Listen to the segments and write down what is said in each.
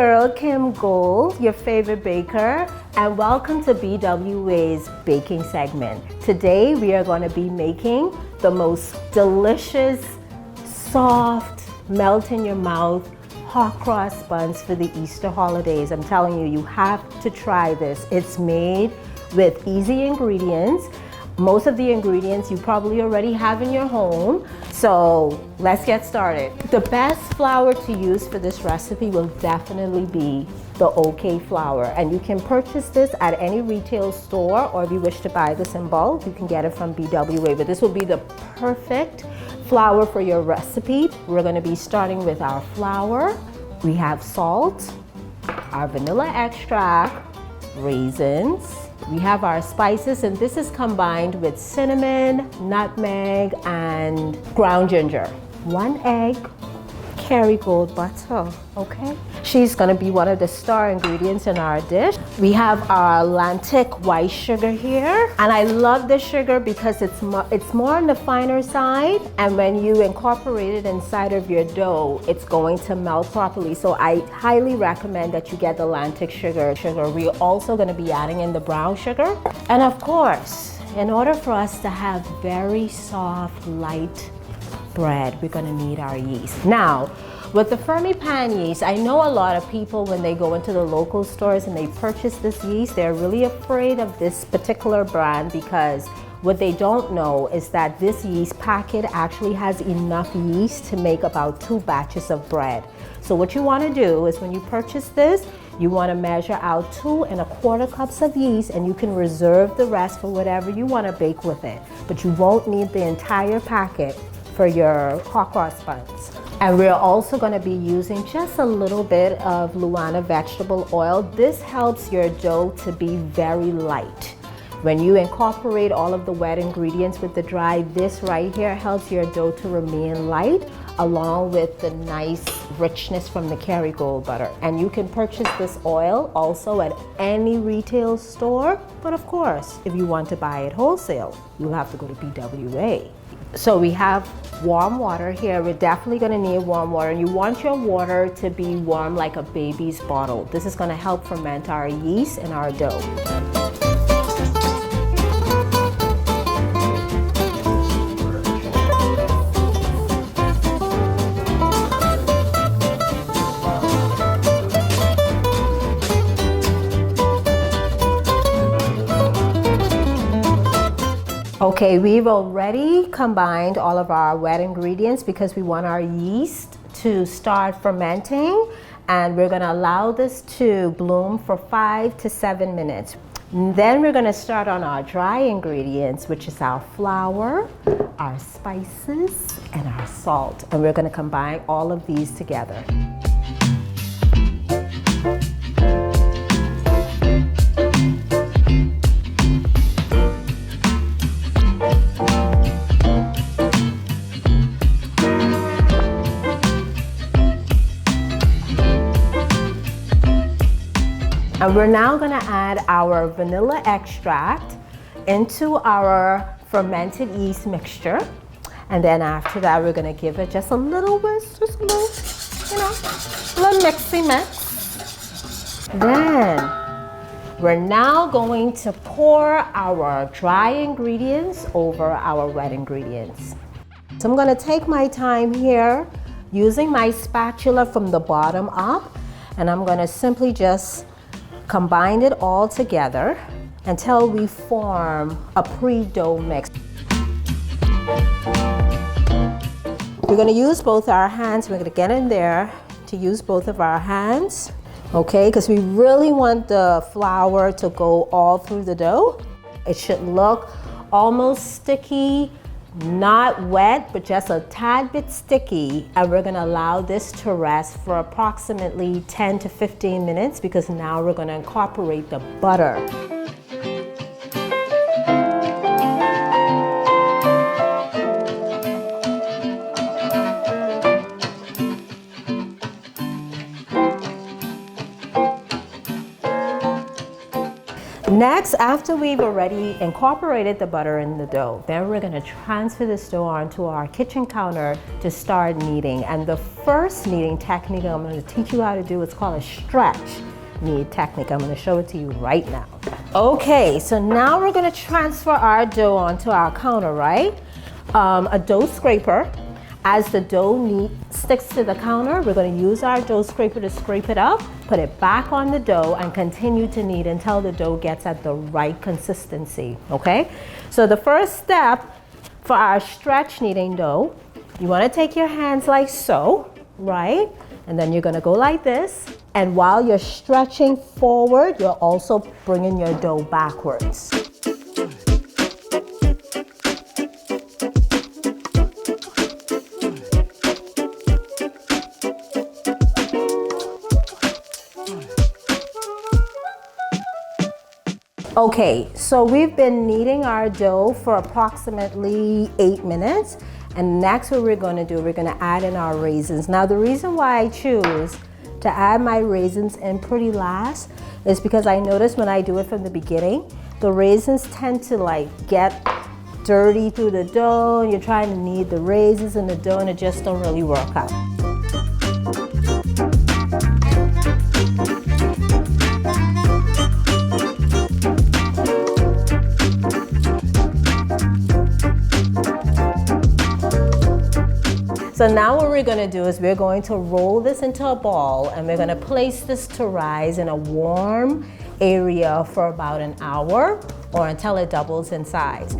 girl, Kim Gold, your favorite baker, and welcome to BWA's baking segment. Today we are going to be making the most delicious, soft, melt in your mouth hot cross buns for the Easter holidays. I'm telling you, you have to try this. It's made with easy ingredients. Most of the ingredients you probably already have in your home. So let's get started. The best flour to use for this recipe will definitely be the OK flour. And you can purchase this at any retail store, or if you wish to buy this in bulk, you can get it from BWA. But this will be the perfect flour for your recipe. We're gonna be starting with our flour. We have salt, our vanilla extract, raisins. We have our spices, and this is combined with cinnamon, nutmeg, and ground ginger. 1 egg, Kerrygold butter, okay? She's gonna be one of the star ingredients in our dish. We have our Lantic white sugar here, and I love this sugar because it's more on the finer side, and when you incorporate it inside of your dough, it's going to melt properly. So I highly recommend that you get the Lantic sugar. We're also gonna be adding in the brown sugar. And of course, in order for us to have very soft, light bread, we're gonna need our yeast. Now, with the Fermipan yeast, I know a lot of people, when they go into the local stores and they purchase this yeast, they're really afraid of this particular brand, because what they don't know is that this yeast packet actually has enough yeast to make about 2 batches of bread. So what you wanna do is, when you purchase this, you wanna measure out 2 1/4 cups of yeast, and you can reserve the rest for whatever you wanna bake with it. But you won't need the entire packet for your hot cross buns. And we're also gonna be using just a little bit of LouAna vegetable oil. This helps your dough to be very light. When you incorporate all of the wet ingredients with the dry, this right here helps your dough to remain light, along with the nice richness from the Kerrygold butter. And you can purchase this oil also at any retail store, but of course, if you want to buy it wholesale, you'll have to go to BWA. So we have warm water here. We're definitely gonna need warm water, and you want your water to be warm like a baby's bottle. This is gonna help ferment our yeast and our dough. Okay, we've already combined all of our wet ingredients because we want our yeast to start fermenting, and we're gonna allow this to bloom for 5 to 7 minutes. Then we're gonna start on our dry ingredients, which is our flour, our spices, and our salt. And we're gonna combine all of these together. And we're now gonna add our vanilla extract into our fermented yeast mixture. And then after that, we're gonna give it just a little whisk, just a little, a little mixy mix. Then we're now going to pour our dry ingredients over our wet ingredients. So I'm gonna take my time here using my spatula from the bottom up, and I'm gonna simply just combine it all together until we form a pre-dough mix. We're gonna use both our hands. We're gonna get in there to use both of our hands, okay? Because we really want the flour to go all through the dough. It should look almost sticky, not wet, but just a tad bit sticky. And we're gonna allow this to rest for approximately 10 to 15 minutes, because now we're gonna incorporate the butter. Next, after we've already incorporated the butter in the dough, then we're gonna transfer this dough onto our kitchen counter to start kneading. And the first kneading technique I'm gonna teach you how to do is called a stretch knead technique. I'm gonna show it to you right now. Okay, so now we're gonna transfer our dough onto our counter, right? A dough scraper. As the dough sticks to the counter, we're going to use our dough scraper to scrape it up, put it back on the dough, and continue to knead until the dough gets at the right consistency, okay? So the first step for our stretch kneading dough, you want to take your hands like so, right? And then you're going to go like this. And while you're stretching forward, you're also bringing your dough backwards. Okay, so we've been kneading our dough for approximately 8 minutes. And next what we're gonna do, we're gonna add in our raisins. Now the reason why I choose to add my raisins in pretty last is because I notice when I do it from the beginning, the raisins tend to like get dirty through the dough. You're trying to knead the raisins in the dough and it just don't really work out. So now what we're gonna do is we're going to roll this into a ball and we're gonna place this to rise in a warm area for about an hour or until it doubles in size.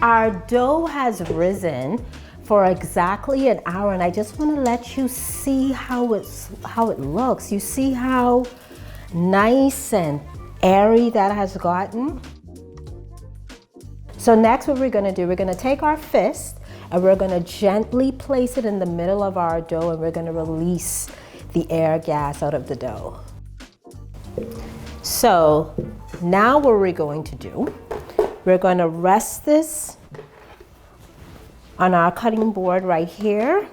Our dough has risen for exactly an hour, and I just want to let you see how it looks. You see how nice and airy that has gotten? So next what we're going to do, we're going to take our fist and we're going to gently place it in the middle of our dough and we're going to release the air gas out of the dough. So now what we're going to do, we're going to rest this on our cutting board right here.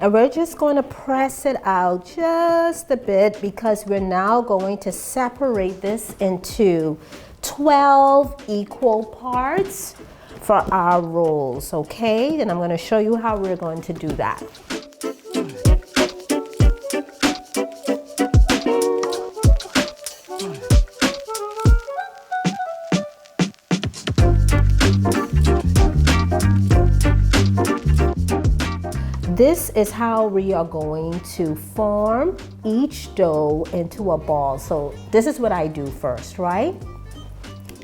And we're just going to press it out just a bit because we're now going to separate this into 12 equal parts for our rolls, okay? And I'm going to show you how we're going to do that. This is how we are going to form each dough into a ball. So this is what I do first, right?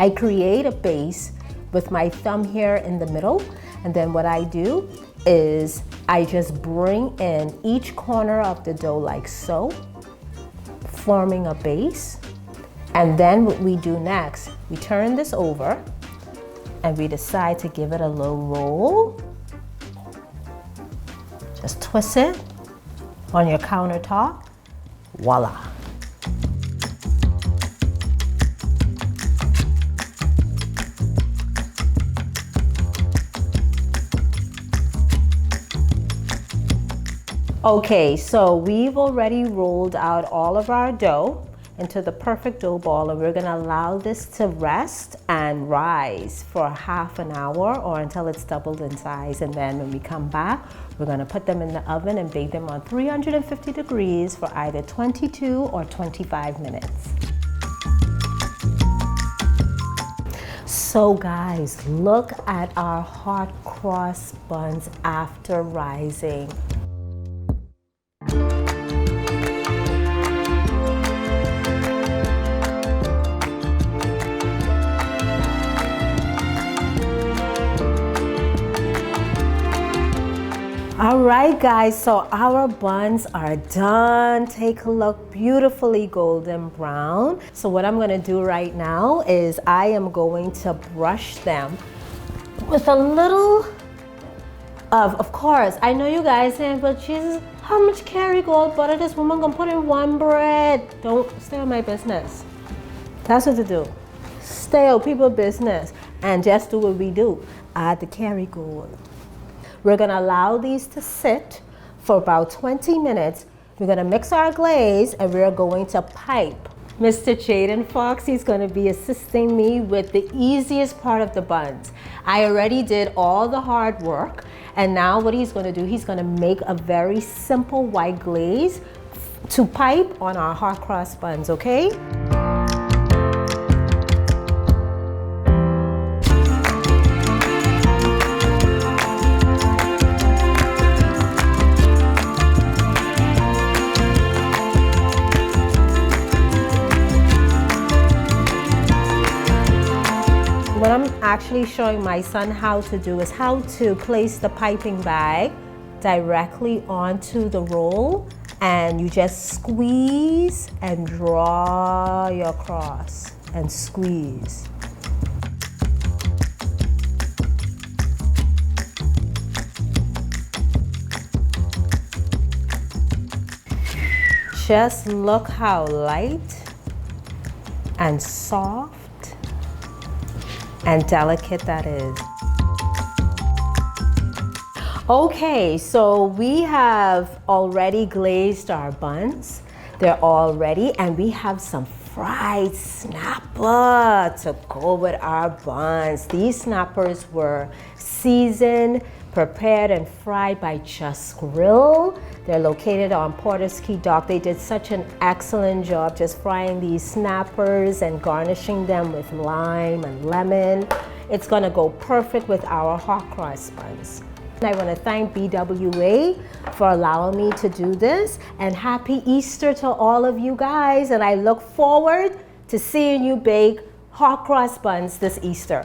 I create a base with my thumb here in the middle. And then what I do is I just bring in each corner of the dough like so, forming a base. And then what we do next, we turn this over and we decide to give it a little roll. Just twist it on your countertop, voila. Okay, so we've already rolled out all of our dough into the perfect dough ball, and we're gonna allow this to rest and rise for half an hour or until it's doubled in size. And then when we come back, we're gonna put them in the oven and bake them on 350 degrees for either 22 or 25 minutes. So guys, look at our hot cross buns after rising. All right, guys, so our buns are done. Take a look, beautifully golden brown. So what I'm gonna do right now is I am going to brush them with a little of course, I know you guys saying, but Jesus, how much Kerrygold butter this woman gonna put in one bread? Don't stay on my business. That's what to do. Stay on people's business and just do what we do. Add the Kerrygold. We're gonna allow these to sit for about 20 minutes. We're gonna mix our glaze and we're going to pipe. Mr. Jaden Fox, he's gonna be assisting me with the easiest part of the buns. I already did all the hard work, and now what he's gonna do, he's gonna make a very simple white glaze to pipe on our hot cross buns, okay? What I'm actually showing my son how to do is how to place the piping bag directly onto the roll, and you just squeeze and draw your cross and squeeze. Just look how light and soft and delicate that is. Okay, so we have already glazed our buns. They're all ready, and we have some fried snapper to go with our buns. These snappers were seasoned, prepared, and fried by Just Grill. They're located on Porter's Key Dock. They did such an excellent job just frying these snappers and garnishing them with lime and lemon. It's gonna go perfect with our hot cross buns. I want to thank BWA for allowing me to do this, and happy Easter to all of you guys, and I look forward to seeing you bake hot cross buns this Easter.